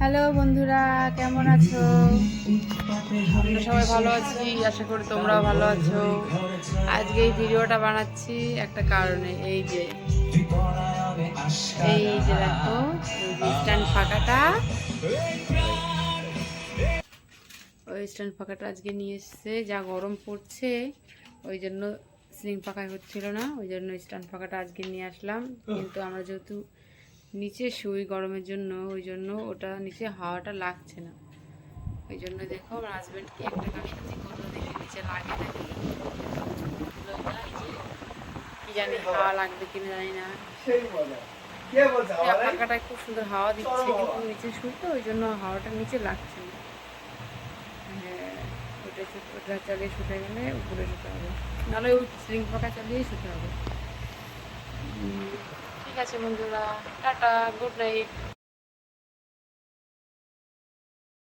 Hello বন্ধুরা, কেমন আছো? আমরা সবাই ভালো আছি, আশা করি তোমরাও ভালো আছো। আজকে এই ভিডিওটা বানাচ্ছি একটা কারণে। এই যে দেখো, এই যে স্ট্যান্ড ফাঁকাটা, ওই স্ট্যান্ড ফাঁকাটা আজকে নিয়ে এসছে। যা গরম পড়ছে ওই জন্য সিলিং পাখায় হচ্ছিল না, ওই জন্য স্ট্যান্ড ফাঁকাটা আজকে নিয়ে আসলাম। কিন্তু আমরা যেহেতু নিচে শুই গরমের জন্য, ওই জন্য ওটা নিচে হাওয়াটা লাগছে না। ওই জন্য দেখো আমার হাজব্যান্ড কি একটা কাজটাজি করলো, দেখে নিচে লাগে নাকি কি জানি, হাওয়া লাগবে কিনা জানি না। পাখাটায় খুব সুন্দর হাওয়া দিচ্ছে, কিন্তু নিচে শুই তো ওই জন্য হাওয়াটা নিচে লাগছে না। হ্যাঁ, ওটা চালিয়ে শুতে গেলে উপরে শুতে হবে, নাহলে ওই সিলিং পাখা চালিয়েই শুতে হবে। ঠিক আছে বন্ধুরা, টাটা, গুড নাইট।